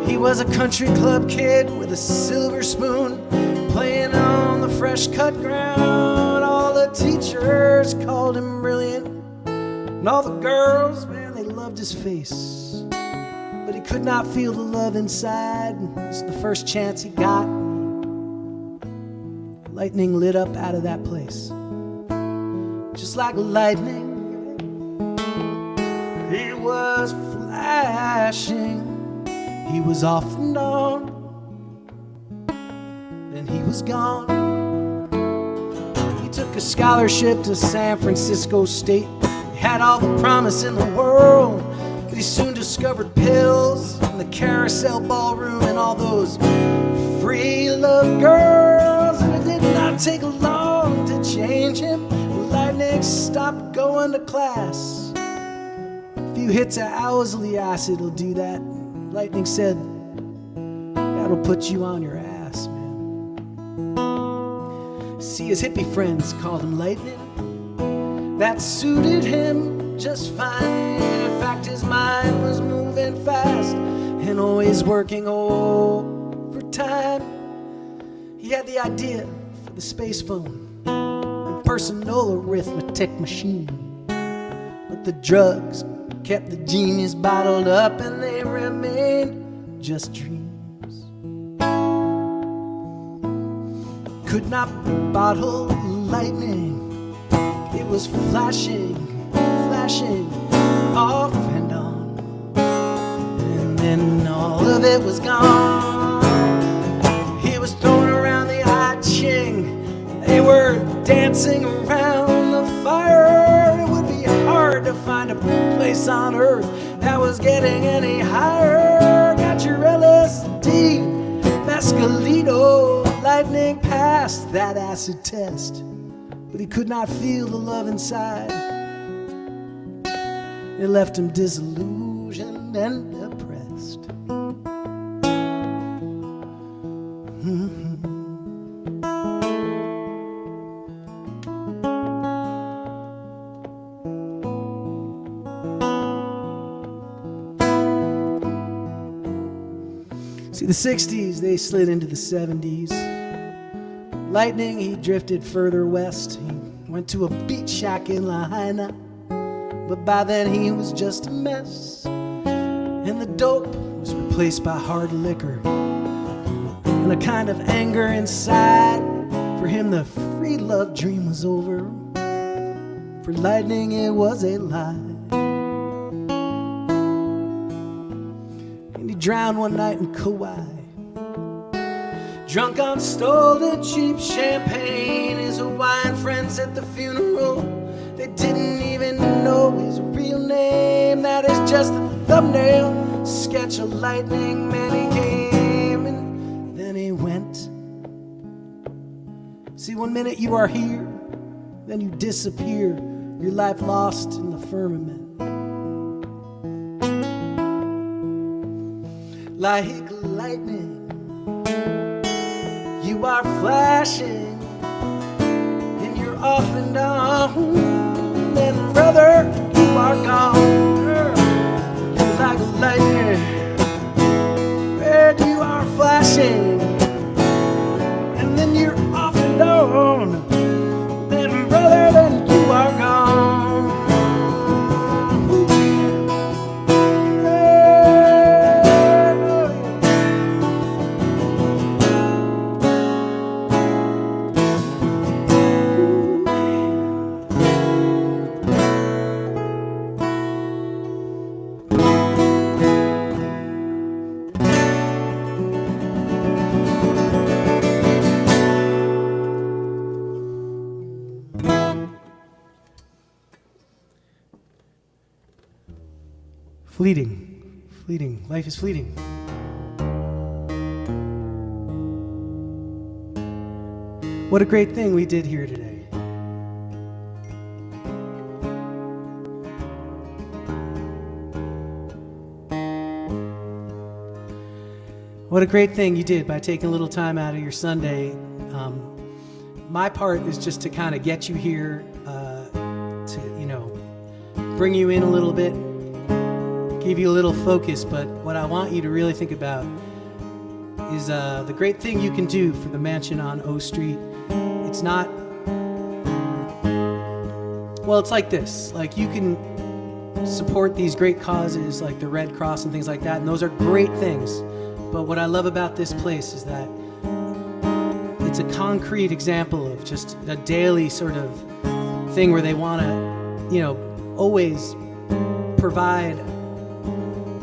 He was a country club kid with a silver spoon, playing on the fresh cut ground. All the teachers called him brilliant, and all the girls, man, they loved his face. But he could not feel the love inside. It's the first chance he got. Lightning lit up out of that place. Just like lightning, he was flashing. He was off and on, then he was gone. He took a scholarship to San Francisco State. He had all the promise in the world, but he soon discovered pills and the carousel ballroom and all those free love girls. And it did not take long to change him. Lightning stopped going to class. A few hits of Owsley acid will do that. Lightning said, that'll put you on your ass, man. See, his hippie friends called him Lightning. That suited him just fine. In fact, his mind was moving fast and always working overtime. He had the idea for the space phone and personal arithmetic machine. But the drugs kept the genius bottled up and they remained just dreams. Could not bottle lightning. It was flashing, flashing off and on. And then all of it was gone. He was throwing around the I Ching. They were dancing around the fire. It would be hard to find a place on earth that was getting any higher. Got your LSD, Mescalito. Lightning passed that acid test, but he could not feel the love inside. It left him disillusioned and depressed. See, the 60s, they slid into the 70s. Lightning, he drifted further west. He went to a beach shack in Lahaina, but by then he was just a mess. And the dope was replaced by hard liquor and a kind of anger inside. For him, the free love dream was over. For Lightning, it was a lie. And he drowned one night in Kauai, drunk on stolen cheap champagne. His Hawaiian friends at the funeral, they didn't even know his real name. That is just a thumbnail sketch of Lightning. Man, he came and then he went. See, one minute you are here, then you disappear, your life lost in the firmament. Like lightning, you are flashing, and you're off and on. And brother, you are gone. You're like lightning, and you are flashing, and then you're off and on. Then brother, then you are gone. Fleeting, fleeting, life is fleeting. What a great thing we did here today. What a great thing you did by taking a little time out of your Sunday. My part is just to kind of get you here, to, bring you in a little bit, give you a little focus. But what I want you to really think about is the great thing you can do for the mansion on O Street. It's not, well, it's like this. Like, you can support these great causes like the Red Cross and things like that, and those are great things. But what I love about this place is that it's a concrete example of just a daily sort of thing where they want to, always provide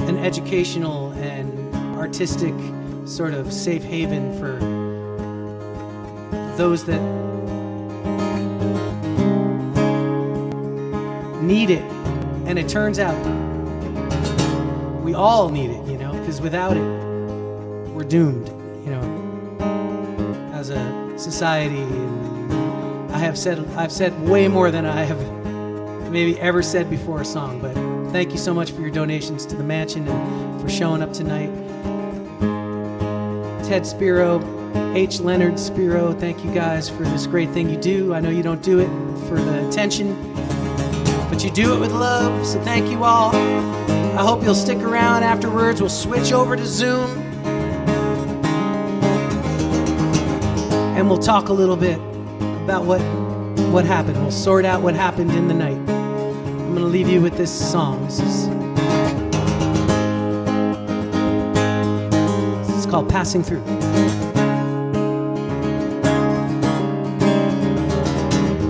an educational and artistic sort of safe haven for those that need it. And it turns out we all need it, because because without it, we're doomed, you know, as a society. And I've said way more than I have maybe ever said before a song, but thank you so much for your donations to the mansion and for showing up tonight. Ted Spiro, H. Leonard Spiro, thank you guys for this great thing you do. I know you don't do it for the attention, but you do it with love, so thank you all. I hope you'll stick around afterwards. We'll switch over to Zoom, and we'll talk a little bit about what happened. We'll sort out what happened in the night. I'm going to leave you with this song. This is called Passing Through.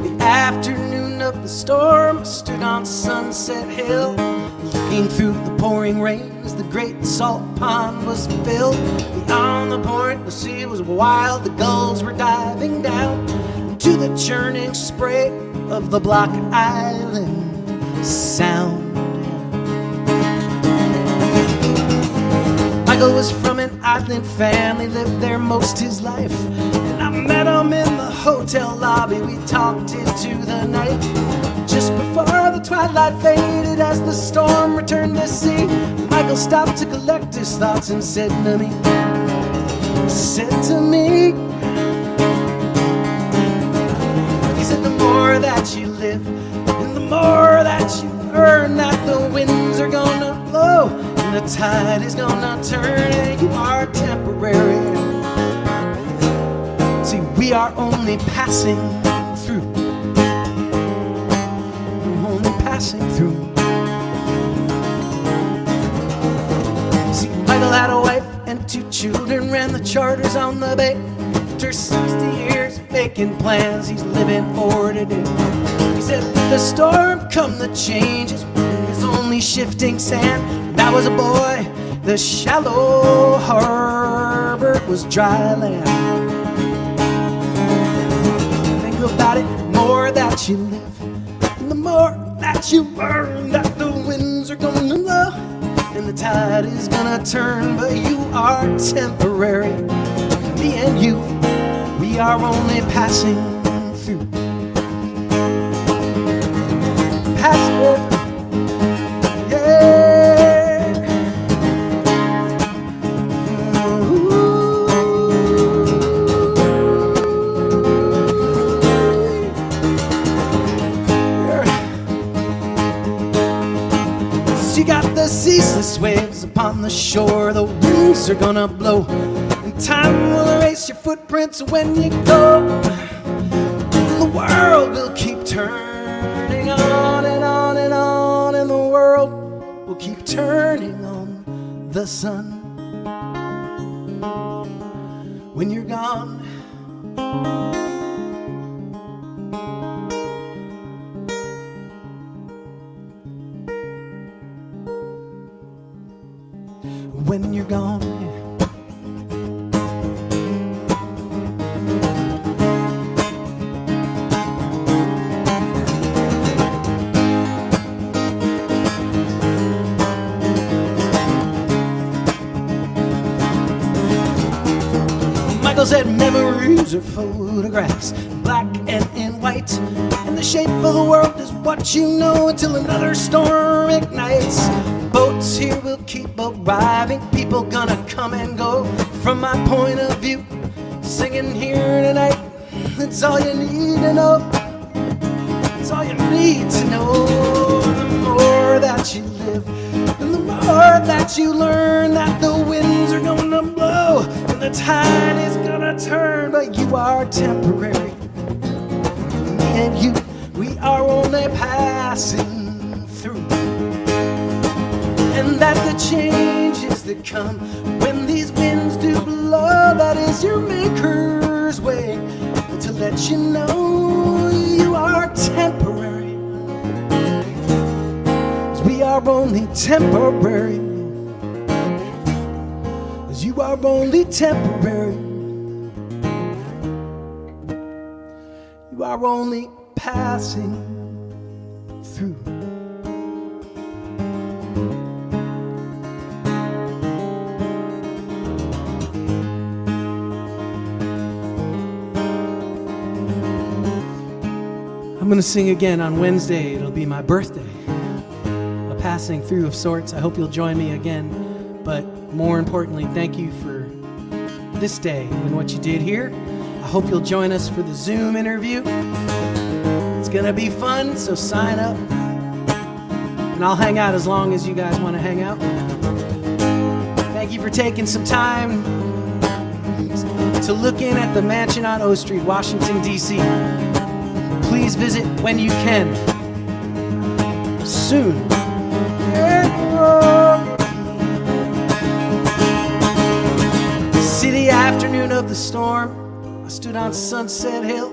The afternoon of the storm, I stood on Sunset Hill, looking through the pouring rain as the great salt pond was filled. Beyond the point, the sea was wild, the gulls were diving down to the churning spray of the Block Island Sound. Michael was from an island family, lived there most his life, and I met him in the hotel lobby. We talked into the night just before the twilight faded as the storm returned to sea. Michael stopped to collect his thoughts and said to me, he said, the more that you live and the more that you learn, that the winds are gonna blow and the tide is gonna turn, and you are temporary. See, we are only passing through. Only passing through. See, Michael had a wife and 2 children, ran the charters on the bay. After 60 years making plans, he's living for today. He said, the storm come the changes, is only shifting sand. When I was a boy, the shallow harbor was dry land. Think about it, the more that you live, and the more that you learn, that the winds are gonna blow and the tide is gonna turn, but you are temporary. Me and you, we are only passing through. Passing through, yeah. Ooh. She got the ceaseless waves upon the shore. The winds are gonna blow, and time will erase your footprints when you go. The world will keep turning on and on and on, and the world will keep turning on the sun. When you're gone, when you're gone, Michael said memories are photographs, black and in white, and the shape of the world is what you know until another storm ignites. Boats here will keep arriving, people gonna come and go. From my point of view, singing here tonight, it's all you need to know. It's all you need to know. The more that you live, and the more that you learn, that the winds are gonna blow and the tide is gonna turn, but you are temporary. Me and you, we are only passing through. And that the changes that come when these winds do blow, that is your maker's way to let you know you are temporary. 'Cause we are only temporary. 'Cause you are only temporary. You are only passing through. I'm going to sing again on Wednesday. It'll be my birthday. A passing through of sorts. I hope you'll join me again. But more importantly, thank you for this day and what you did here. I hope you'll join us for the Zoom interview. It's going to be fun, so sign up. And I'll hang out as long as you guys want to hang out. Thank you for taking some time to look in at the mansion on O Street, Washington, D.C. Please visit when you can. Soon. City afternoon of the storm, I stood on Sunset Hill,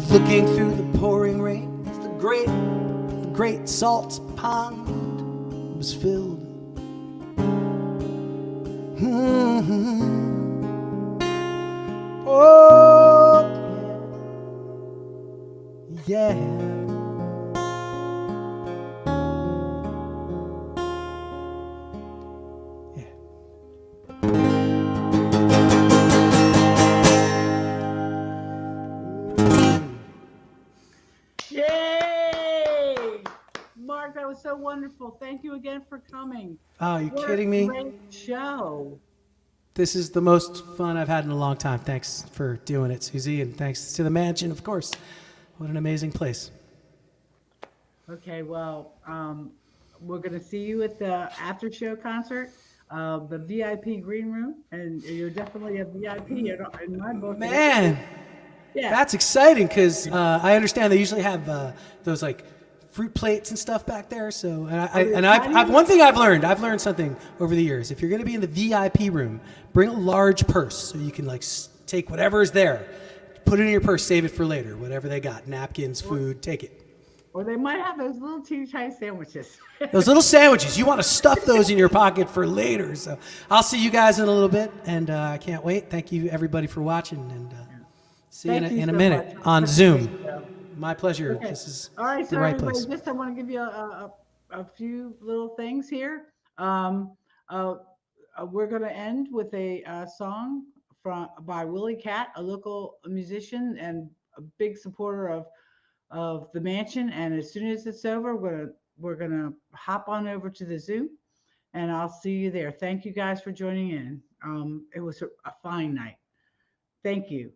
looking through the pouring rain. The great salt pond was filled. Oh, yeah. Yay! Mark, that was so wonderful. Thank you again for coming. Oh, you What kidding a me? Great show. This is the most fun I've had in a long time. Thanks for doing it, Susie, and thanks to the mansion, of course. What an amazing place. Okay, well, we're going to see you at the after show concert, the VIP green room, and you're definitely a VIP in my book. Man, Yeah. that's exciting because I understand they usually have those like fruit plates and stuff back there. So, I've one thing I've learned something over the years. If you're going to be in the VIP room, bring a large purse so you can like take whatever is there, put it in your purse, save it for later. Whatever they got, napkins, food, take it. Or they might have those little teeny tiny sandwiches. Those little sandwiches, you want to stuff those in your pocket for later. So I'll see you guys in a little bit, and I can't wait. Thank you, everybody, for watching, and see you in a so minute much. on Zoom. My pleasure. Okay. This is All right, the so right everybody, place. just I want to give you a few little things here. We're going to end with a song by Willie Cat, a local musician and a big supporter of the mansion. And as soon as it's over, we're gonna hop on over to the Zoom, and I'll see you there. Thank you guys for joining in. It was a fine night. Thank you.